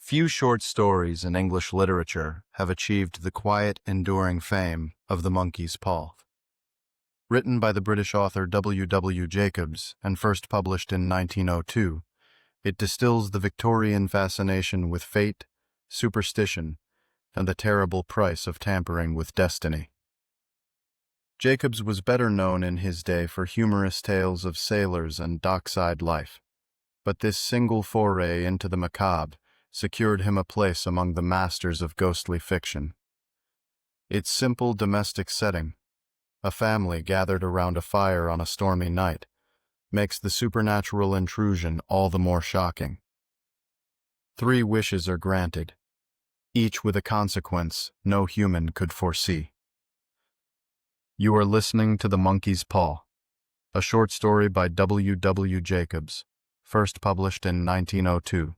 Few short stories in English literature have achieved the quiet, enduring fame of The Monkey's Paw. Written by the British author W. W. Jacobs and first published in 1902, it distills the Victorian fascination with fate, superstition, and the terrible price of tampering with destiny. Jacobs was better known in his day for humorous tales of sailors and dockside life, but this single foray into the macabre secured him a place among the masters of ghostly fiction. Its simple domestic setting, a family gathered around a fire on a stormy night, makes the supernatural intrusion all the more shocking. 3 wishes are granted, each with a consequence no human could foresee. You are listening to The Monkey's Paw, a short story by W. W. Jacobs, first published in 1902.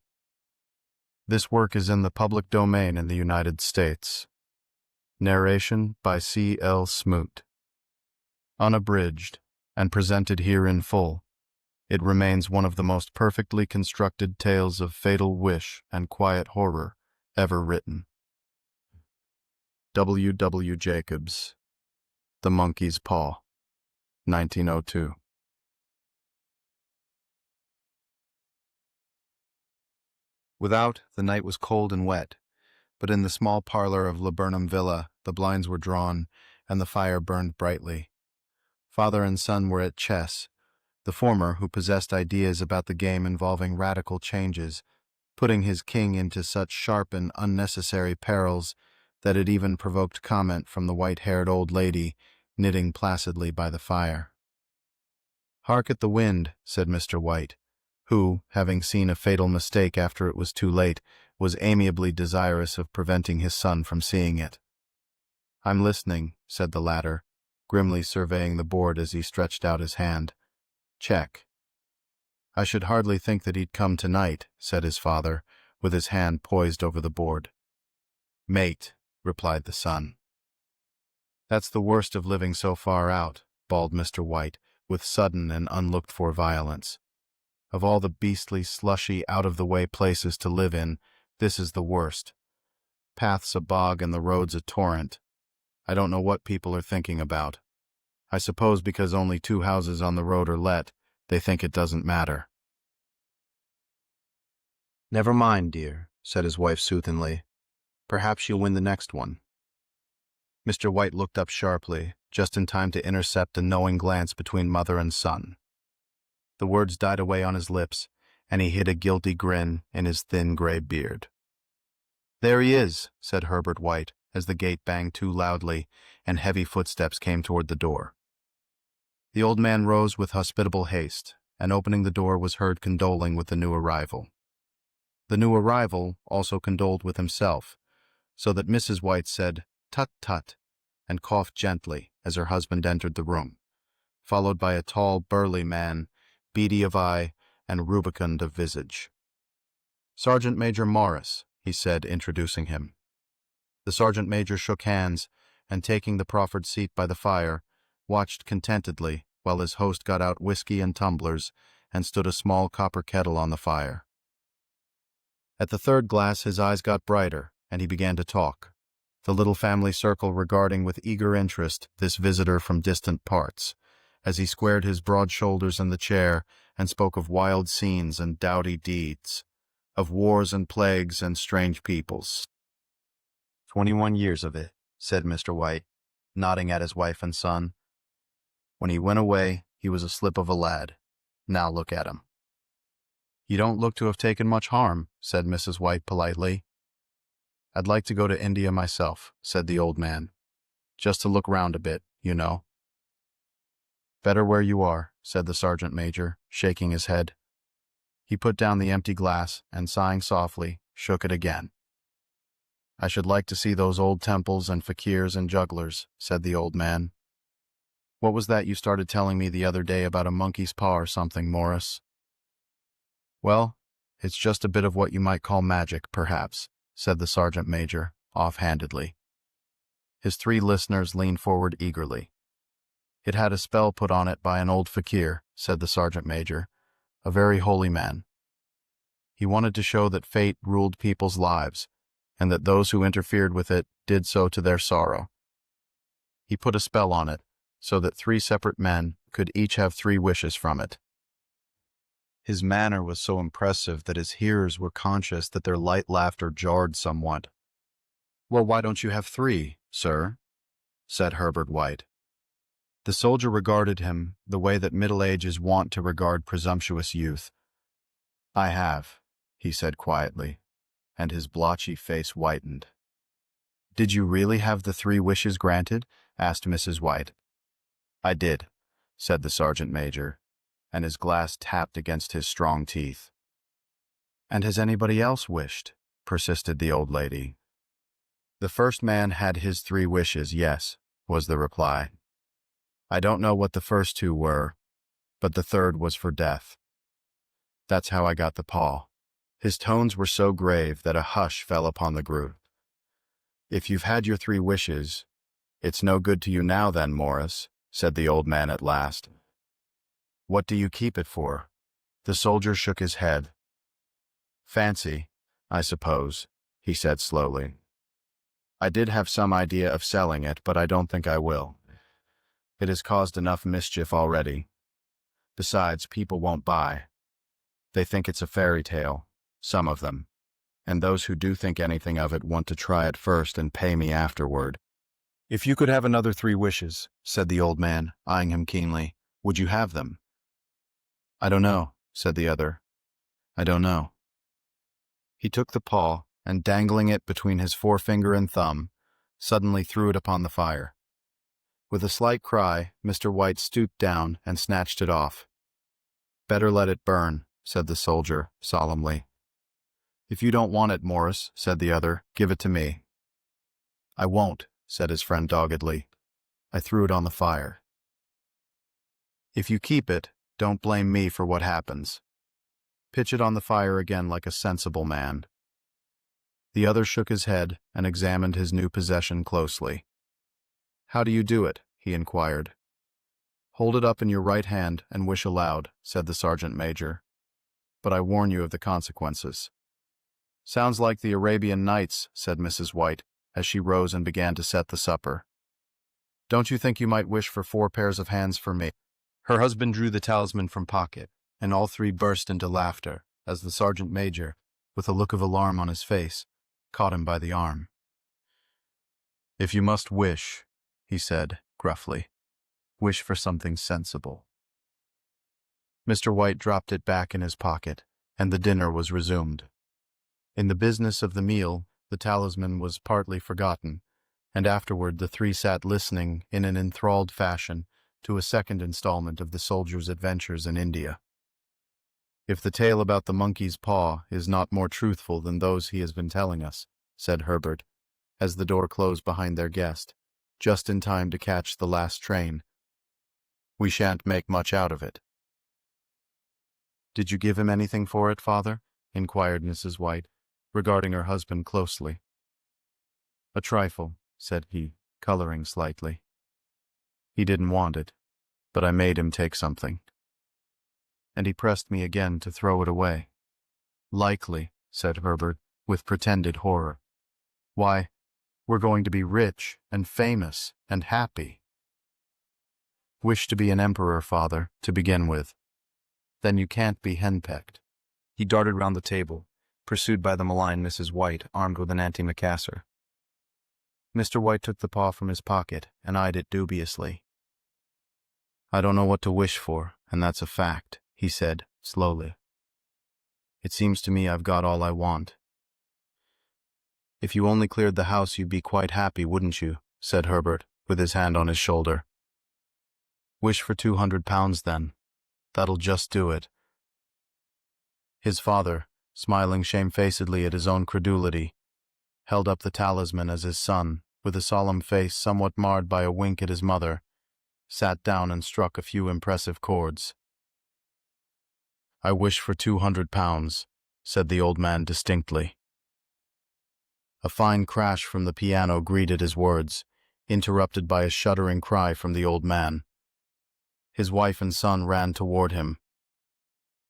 This work is in the public domain in the United States. Narration by C. L. Smoot. Unabridged, and presented here in full, it remains one of the most perfectly constructed tales of fatal wish and quiet horror ever written. W. W. Jacobs, The Monkey's Paw, 1902. Without, the night was cold and wet, but in the small parlor of Laburnum Villa, the blinds were drawn and the fire burned brightly. Father and son were at chess, the former, who possessed ideas about the game involving radical changes, putting his king into such sharp and unnecessary perils that it even provoked comment from the white-haired old lady knitting placidly by the fire. "Hark at the wind," said Mr. White, who, having seen a fatal mistake after it was too late, was amiably desirous of preventing his son from seeing it. "I'm listening," said the latter, grimly surveying the board as he stretched out his hand. "Check." "I should hardly think that he'd come tonight," said his father, with his hand poised over the board. "Mate," replied the son. "That's the worst of living so far out," bawled Mr. White, with sudden and unlooked-for violence. "Of all the beastly, slushy, out-of-the-way places to live in, this is the worst. Path's a bog and the road's a torrent. I don't know what people are thinking about. I suppose because only 2 houses on the road are let, they think it doesn't matter." "Never mind, dear," said his wife soothingly. "Perhaps you'll win the next one." Mr. White looked up sharply, just in time to intercept a knowing glance between mother and son. The words died away on his lips, and he hid a guilty grin in his thin gray beard. "There he is," said Herbert White, as the gate banged too loudly and heavy footsteps came toward the door. The old man rose with hospitable haste, and opening the door was heard condoling with the new arrival. The new arrival also condoled with himself, so that Mrs. White said, "Tut, tut," and coughed gently as her husband entered the room, followed by a tall, burly man, beady of eye and rubicund of visage. "Sergeant Major Morris," he said, introducing him. The sergeant major shook hands, and taking the proffered seat by the fire, watched contentedly while his host got out whiskey and tumblers and stood a small copper kettle on the fire. At the 3rd glass his eyes got brighter, and he began to talk, the little family circle regarding with eager interest this visitor from distant parts, as he squared his broad shoulders in the chair and spoke of wild scenes and doughty deeds, of wars and plagues and strange peoples. 21 years of it," said Mr. White, nodding at his wife and son. "When he went away, he was a slip of a lad. Now look at him." "You don't look to have taken much harm," said Mrs. White politely. "I'd like to go to India myself," said the old man. "Just to look round a bit, you know." "Better where you are," said the sergeant major, shaking his head. He put down the empty glass and, sighing softly, shook it again. "I should like to see those old temples and fakirs and jugglers," said the old man. "What was that you started telling me the other day about a monkey's paw or something, Morris?" "Well, it's just a bit of what you might call magic, perhaps," said the sergeant major, offhandedly. His 3 listeners leaned forward eagerly. "It had a spell put on it by an old fakir," said the sergeant major, "a very holy man. He wanted to show that fate ruled people's lives, and that those who interfered with it did so to their sorrow. He put a spell on it, so that 3 separate men could each have 3 wishes from it. His manner was so impressive that his hearers were conscious that their light laughter jarred somewhat. "Well, why don't you have 3, sir?" said Herbert White. The soldier regarded him the way that middle age is wont to regard presumptuous youth. "I have," he said quietly, and his blotchy face whitened. "Did you really have the 3 wishes granted?" asked Mrs. White. "I did," said the sergeant major, and his glass tapped against his strong teeth. "And has anybody else wished?" persisted the old lady. "The first man had his 3 wishes, yes," was the reply. "I don't know what the first 2 were, but the third was for death. That's how I got the paw." His tones were so grave that a hush fell upon the group. "If you've had your 3 wishes, it's no good to you now then, Morris," said the old man at last. "What do you keep it for?" The soldier shook his head. "Fancy, I suppose," he said slowly. "I did have some idea of selling it, but I don't think I will. It has caused enough mischief already. Besides, people won't buy. They think it's a fairy tale, some of them, and those who do think anything of it want to try it first and pay me afterward." "If you could have another 3 wishes," said the old man, eyeing him keenly, "would you have them?" "I don't know," said the other. "I don't know." He took the paw, and dangling it between his forefinger and thumb, suddenly threw it upon the fire. With a slight cry, Mr. White stooped down and snatched it off. "Better let it burn," said the soldier, solemnly. "If you don't want it, Morris," said the other, "give it to me." "I won't," said his friend doggedly. "I threw it on the fire." "If you keep it, don't blame me for what happens. Pitch it on the fire again like a sensible man." The other shook his head and examined his new possession closely. "How do you do it?" he inquired. "Hold it up in your right hand and wish aloud," said the sergeant major. "But I warn you of the consequences." "Sounds like the Arabian Nights," said Mrs. White, as she rose and began to set the supper. "Don't you think you might wish for 4 pairs of hands for me?" Her husband drew the talisman from pocket, and all 3 burst into laughter as the sergeant major, with a look of alarm on his face, caught him by the arm. "If you must wish," he said gruffly, "wish for something sensible." Mr. White dropped it back in his pocket, and the dinner was resumed. In the business of the meal, the talisman was partly forgotten, and afterward the 3 sat listening in an enthralled fashion to a second installment of the soldier's adventures in India. "If the tale about the monkey's paw is not more truthful than those he has been telling us," said Herbert, as the door closed behind their guest, just in time to catch the last train, "we shan't make much out of it." "Did you give him anything for it, father?" inquired Mrs. White, regarding her husband closely. "A trifle," said he, coloring slightly. "He didn't want it, but I made him take something. And he pressed me again to throw it away." "Likely," said Herbert, with pretended horror. "Why, we're going to be rich and famous and happy." "Wish to be an emperor, father, to begin with. Then you can't be henpecked." He darted round the table, pursued by the malign Mrs. White, armed with an antimacassar. Mr. White took the paw from his pocket and eyed it dubiously. "I don't know what to wish for, and that's a fact," he said, slowly. "It seems to me I've got all I want." "If you only cleared the house you'd be quite happy, wouldn't you?" said Herbert, with his hand on his shoulder. "Wish for £200 then. That'll just do it." His father, smiling shamefacedly at his own credulity, held up the talisman as his son, with a solemn face somewhat marred by a wink at his mother, sat down and struck a few impressive chords. "I wish for £200, said the old man distinctly. A fine crash from the piano greeted his words, interrupted by a shuddering cry from the old man. His wife and son ran toward him.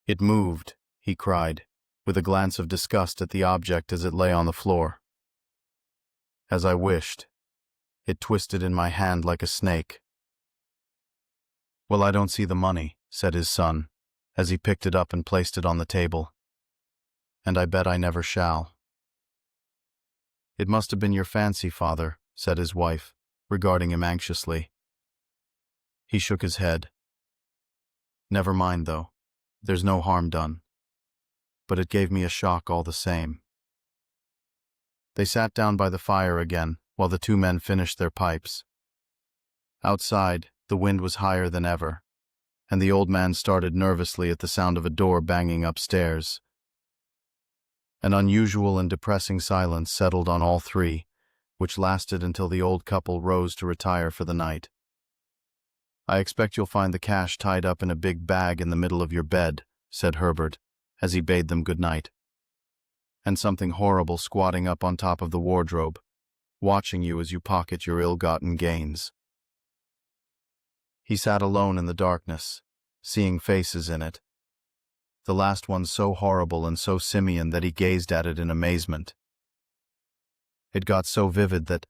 "It moved," he cried, with a glance of disgust at the object as it lay on the floor. As I wished, it twisted in my hand like a snake. "Well, I don't see the money," said his son, as he picked it up and placed it on the table. "And I bet I never shall." "It must have been your fancy, father," said his wife, regarding him anxiously. He shook his head. "Never mind, though. There's no harm done. But it gave me a shock all the same." They sat down by the fire again, while the two men finished their pipes. Outside, the wind was higher than ever, and the old man started nervously at the sound of a door banging upstairs. An unusual and depressing silence settled on all three, which lasted until the old couple rose to retire for the night. "I expect you'll find the cash tied up in a big bag in the middle of your bed," said Herbert, as he bade them good night. "And something horrible squatting up on top of the wardrobe, watching you as you pocket your ill-gotten gains." He sat alone in the darkness, seeing faces in it, the last one so horrible and so simian that he gazed at it in amazement. It got so vivid that,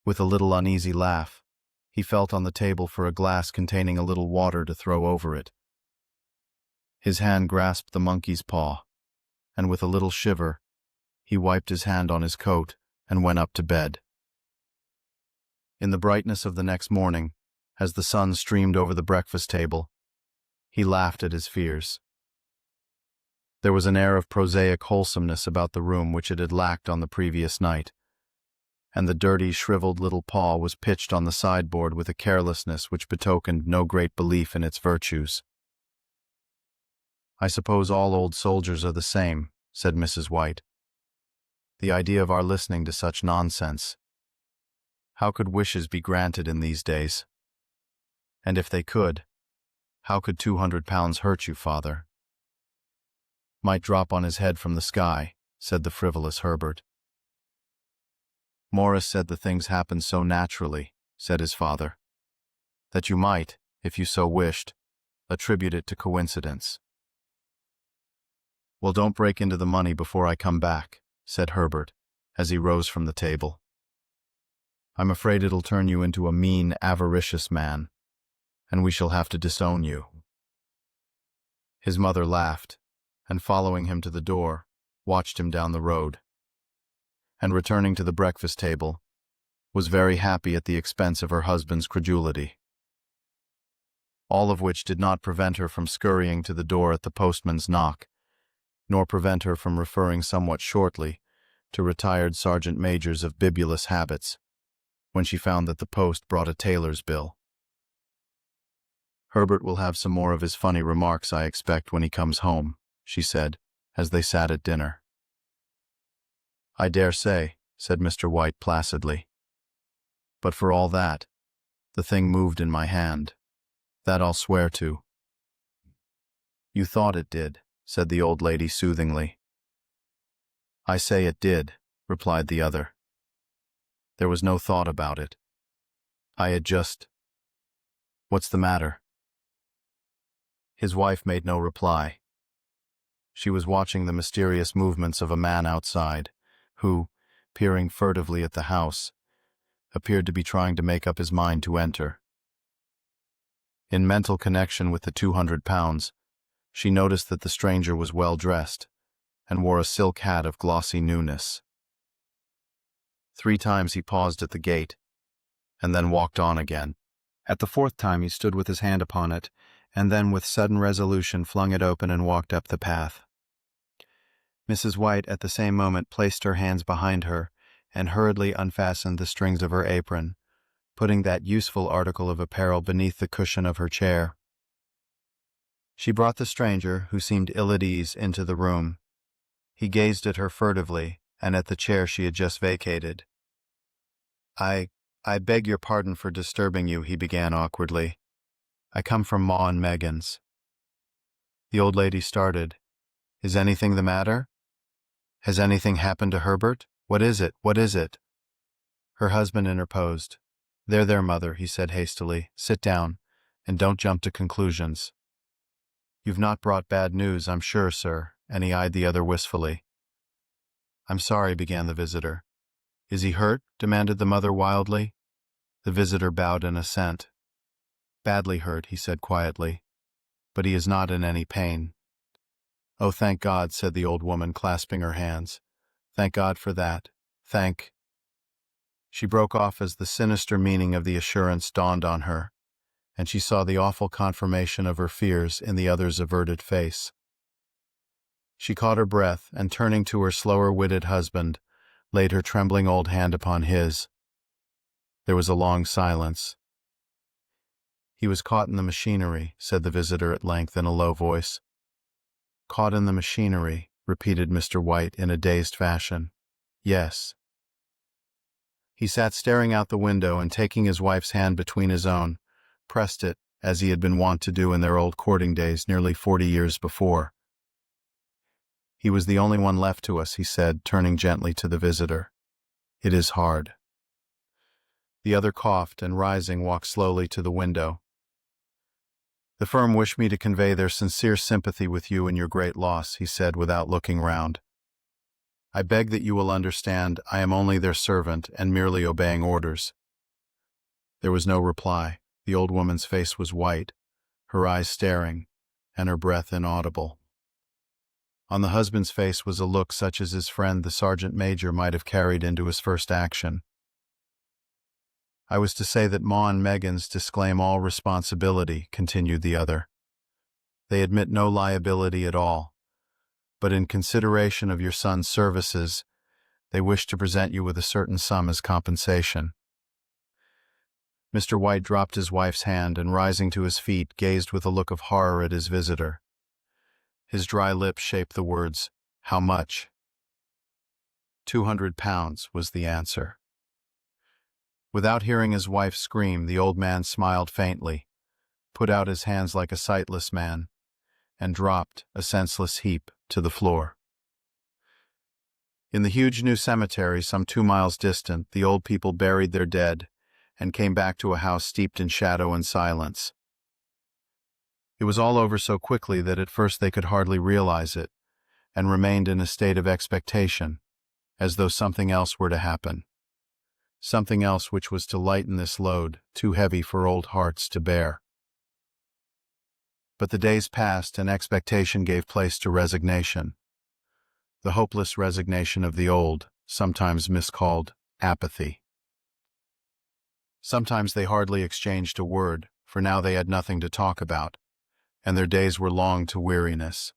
with a little uneasy laugh, he felt on the table for a glass containing a little water to throw over it. His hand grasped the monkey's paw, and with a little shiver, he wiped his hand on his coat and went up to bed. In the brightness of the next morning, as the sun streamed over the breakfast table, he laughed at his fears. There was an air of prosaic wholesomeness about the room which it had lacked on the previous night, and the dirty, shriveled little paw was pitched on the sideboard with a carelessness which betokened no great belief in its virtues. "I suppose all old soldiers are the same," said Mrs. White. "The idea of our listening to such nonsense. How could wishes be granted in these days? And if they could, how could £200 hurt you, father?" "Might drop on his head from the sky," said the frivolous Herbert. "Morris said the things happened so naturally," said his father, "that you might, if you so wished, attribute it to coincidence." "Well, don't break into the money before I come back," said Herbert, as he rose from the table. "I'm afraid it'll turn you into a mean, avaricious man, and we shall have to disown you." His mother laughed, and following him to the door, watched him down the road, and returning to the breakfast table, was very happy at the expense of her husband's credulity. All of which did not prevent her from scurrying to the door at the postman's knock, nor prevent her from referring somewhat shortly to retired sergeant majors of bibulous habits, when she found that the post brought a tailor's bill. "Herbert will have some more of his funny remarks, I expect, when he comes home," she said, as they sat at dinner. "I dare say," said Mr. White placidly. "But for all that, the thing moved in my hand. That I'll swear to." "You thought it did," said the old lady soothingly. "I say it did," replied the other. "There was no thought about it. I had just— What's the matter?" His wife made no reply. She was watching the mysterious movements of a man outside, who, peering furtively at the house, appeared to be trying to make up his mind to enter. In mental connection with the £200, she noticed that the stranger was well dressed, and wore a silk hat of glossy newness. 3 times he paused at the gate, and then walked on again. At the 4th time he stood with his hand upon it, and then with sudden resolution flung it open and walked up the path. Mrs. White at the same moment placed her hands behind her and hurriedly unfastened the strings of her apron, putting that useful article of apparel beneath the cushion of her chair. She brought the stranger, who seemed ill at ease, into the room. He gazed at her furtively and at the chair she had just vacated. I beg your pardon for disturbing you," he began awkwardly. "I come from Ma and Megan's." The old lady started. "Is anything the matter? Has anything happened to Herbert? What is it? What is it?" Her husband interposed. There, mother," he said hastily. "Sit down, and don't jump to conclusions." "You've not brought bad news, I'm sure, sir," and he eyed the other wistfully. "I'm sorry," began the visitor. "Is he hurt?" demanded the mother wildly. The visitor bowed in assent. "Badly hurt," he said quietly, "but he is not in any pain." "Oh, thank God," said the old woman, clasping her hands. "Thank God for that. Thank—" She broke off as the sinister meaning of the assurance dawned on her, and she saw the awful confirmation of her fears in the other's averted face. She caught her breath, and turning to her slower-witted husband, laid her trembling old hand upon his. There was a long silence. "He was caught in the machinery," said the visitor at length in a low voice. "Caught in the machinery," repeated Mr. White in a dazed fashion. "Yes." He sat staring out the window and, taking his wife's hand between his own, pressed it, as he had been wont to do in their old courting days nearly 40 years before. "He was the only one left to us," he said, turning gently to the visitor. "It is hard." The other coughed and, rising, walked slowly to the window. "The firm wish me to convey their sincere sympathy with you in your great loss," he said without looking round. "I beg that you will understand I am only their servant and merely obeying orders." There was no reply. The old woman's face was white, her eyes staring, and her breath inaudible. On the husband's face was a look such as his friend the sergeant major might have carried into his first action. "I was to say that Ma and Meggins disclaim all responsibility," continued the other. "They admit no liability at all, but in consideration of your son's services, they wish to present you with a certain sum as compensation." Mr. White dropped his wife's hand and, rising to his feet, gazed with a look of horror at his visitor. His dry lips shaped the words, "How much?" £200 was the answer. Without hearing his wife scream, the old man smiled faintly, put out his hands like a sightless man, and dropped, a senseless heap, to the floor. In the huge new cemetery, some 2 miles distant, the old people buried their dead and came back to a house steeped in shadow and silence. It was all over so quickly that at first they could hardly realize it, and remained in a state of expectation, as though something else were to happen. Something else which was to lighten this load, too heavy for old hearts to bear. But the days passed, and expectation gave place to resignation. The hopeless resignation of the old, sometimes miscalled apathy. Sometimes they hardly exchanged a word, for now they had nothing to talk about, and their days were long to weariness.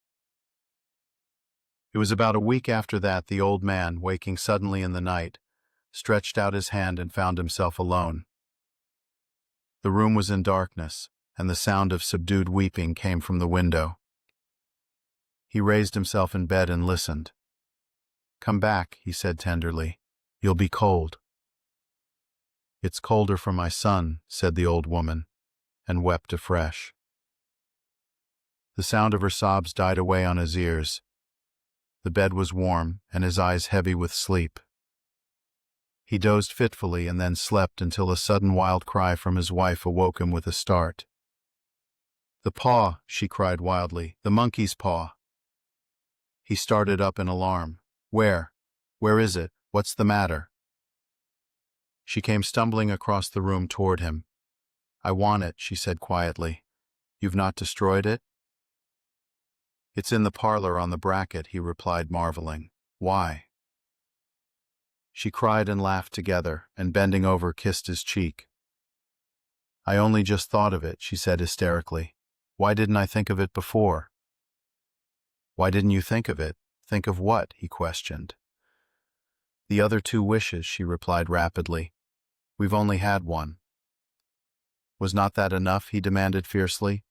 It was about a week after that the old man, waking suddenly in the night, stretched out his hand and found himself alone. The room was in darkness, and the sound of subdued weeping came from the window. He raised himself in bed and listened. "Come back," he said tenderly. "You'll be cold." "It's colder for my son," said the old woman, and wept afresh. The sound of her sobs died away on his ears. The bed was warm, and his eyes heavy with sleep. He dozed fitfully and then slept until a sudden wild cry from his wife awoke him with a start. "The paw!" she cried wildly. "The monkey's paw!" He started up in alarm. "Where? Where is it? What's the matter?" She came stumbling across the room toward him. "I want it," she said quietly. "You've not destroyed it?" "It's in the parlor on the bracket," he replied, marveling. "Why?" She cried and laughed together, and bending over kissed his cheek. "I only just thought of it," she said hysterically. "Why didn't I think of it before?" "Why didn't you think of it? Think of what?" he questioned. "The other 2 wishes," she replied rapidly. "We've only had one." "Was not that enough?" he demanded fiercely.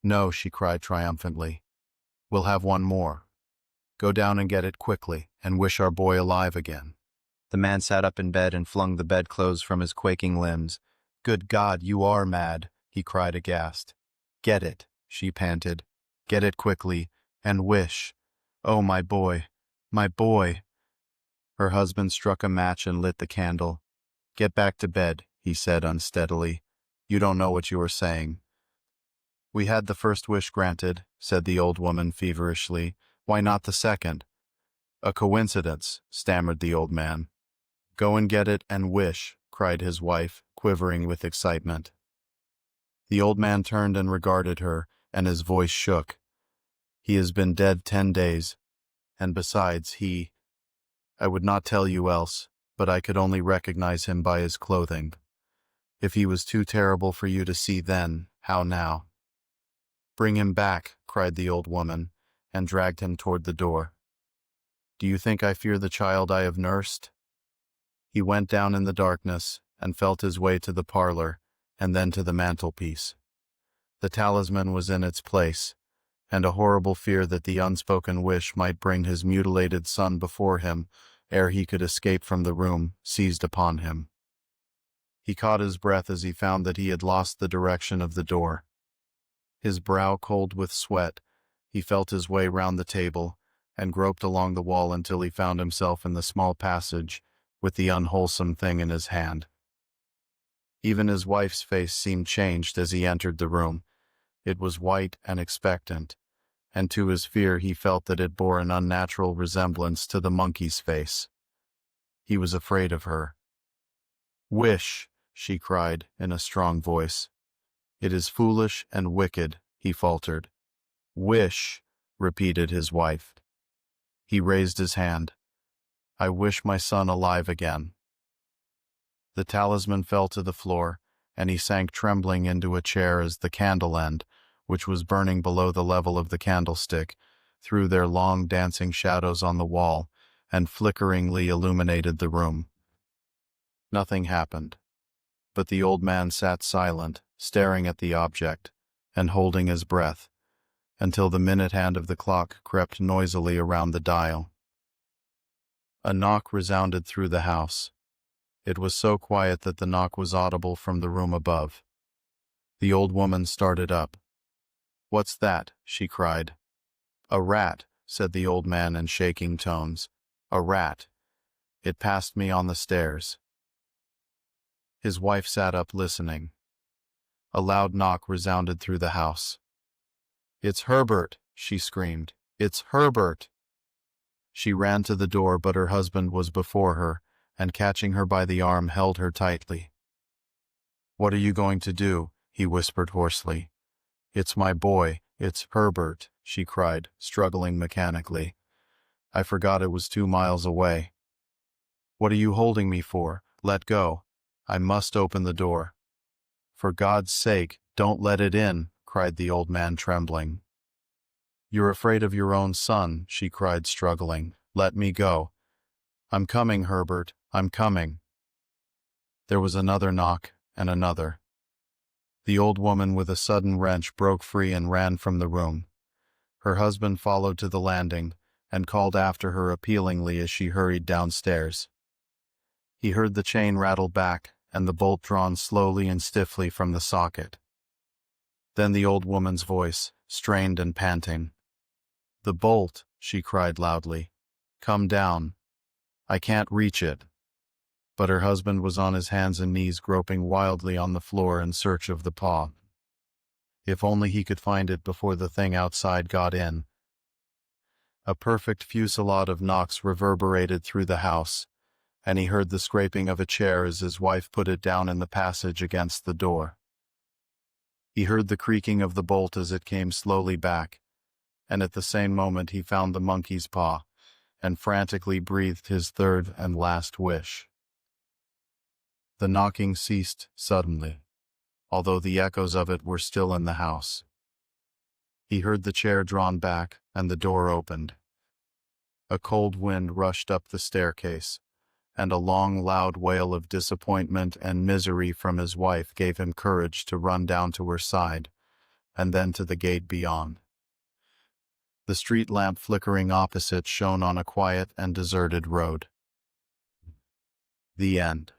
"No," she cried triumphantly. "We'll have one more. Go down and get it quickly, and wish our boy alive again." The man sat up in bed and flung the bedclothes from his quaking limbs. "Good God, you are mad!" he cried aghast. "Get it," she panted. "Get it quickly, and wish. Oh, my boy, my boy!" Her husband struck a match and lit the candle. "Get back to bed," he said unsteadily. "You don't know what you are saying." "We had the first wish granted," said the old woman feverishly. Why not the second? A coincidence, stammered the old man. Go and get it and wish, cried his wife, quivering with excitement. The old man turned and regarded her, and his voice shook. He has been dead 10 days, and besides, I would not tell you else, but I could only recognize him by his clothing. If he was too terrible for you to see then, how now? Bring him back, cried the old woman, and dragged him toward the door. Do you think I fear the child I have nursed? He went down in the darkness, and felt his way to the parlor, and then to the mantelpiece. The talisman was in its place, and a horrible fear that the unspoken wish might bring his mutilated son before him ere he could escape from the room seized upon him. He caught his breath as he found that he had lost the direction of the door. His brow cold with sweat, he felt his way round the table, and groped along the wall until he found himself in the small passage, with the unwholesome thing in his hand. Even his wife's face seemed changed as he entered the room. It was white and expectant, and to his fear he felt that it bore an unnatural resemblance to the monkey's face. He was afraid of her. "Wish," she cried in a strong voice. "It is foolish and wicked," he faltered. "Wish," repeated his wife. He raised his hand. "I wish my son alive again." The talisman fell to the floor, and he sank trembling into a chair as the candle end, which was burning below the level of the candlestick, threw their long dancing shadows on the wall, and flickeringly illuminated the room. Nothing happened, but the old man sat silent, staring at the object, and holding his breath, until the minute hand of the clock crept noisily around the dial. A knock resounded through the house. It was so quiet that the knock was audible from the room above. The old woman started up. "What's that?" she cried. "A rat," said the old man in shaking tones. "A rat. It passed me on the stairs." His wife sat up listening. A loud knock resounded through the house. "It's Herbert," she screamed. "It's Herbert." She ran to the door, but her husband was before her, and catching her by the arm held her tightly. "What are you going to do?" he whispered hoarsely. "It's my boy, it's Herbert," she cried, struggling mechanically. "I forgot it was 2 miles away." "What are you holding me for? Let go. I must open the door." "For God's sake, don't let it in," cried the old man, trembling. "You're afraid of your own son," she cried, struggling. "Let me go." "I'm coming, Herbert, I'm coming." There was another knock, and another. The old woman with a sudden wrench broke free and ran from the room. Her husband followed to the landing, and called after her appealingly as she hurried downstairs. He heard the chain rattle back, and the bolt drawn slowly and stiffly from the socket. Then the old woman's voice, strained and panting. "The bolt," she cried loudly. "Come down. I can't reach it." But her husband was on his hands and knees groping wildly on the floor in search of the paw. If only he could find it before the thing outside got in. A perfect fusillade of knocks reverberated through the house, and he heard the scraping of a chair as his wife put it down in the passage against the door. He heard the creaking of the bolt as it came slowly back, and at the same moment he found the monkey's paw, and frantically breathed his third and last wish. The knocking ceased suddenly, although the echoes of it were still in the house. He heard the chair drawn back, and the door opened. A cold wind rushed up the staircase, and a long, loud wail of disappointment and misery from his wife gave him courage to run down to her side, and then to the gate beyond. The street lamp flickering opposite shone on a quiet and deserted road. The end.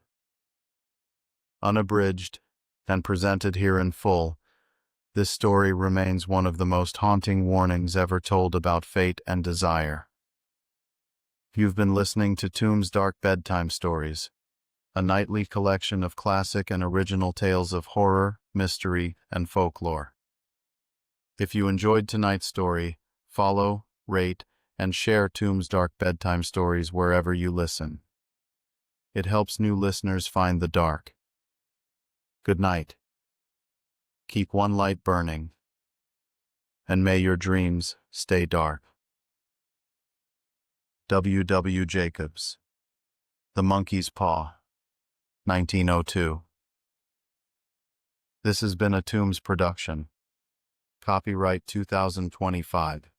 Unabridged, and presented here in full, this story remains one of the most haunting warnings ever told about fate and desire. You've been listening to Tooms Dark Bedtime Stories, a nightly collection of classic and original tales of horror, mystery, and folklore. If you enjoyed tonight's story, follow, rate, and share Tooms Dark Bedtime Stories wherever you listen. It helps new listeners find the dark. Good night. Keep one light burning, and may your dreams stay dark. W. W. Jacobs. The Monkey's Paw, 1902. This has been a Tooms production. Copyright 2025.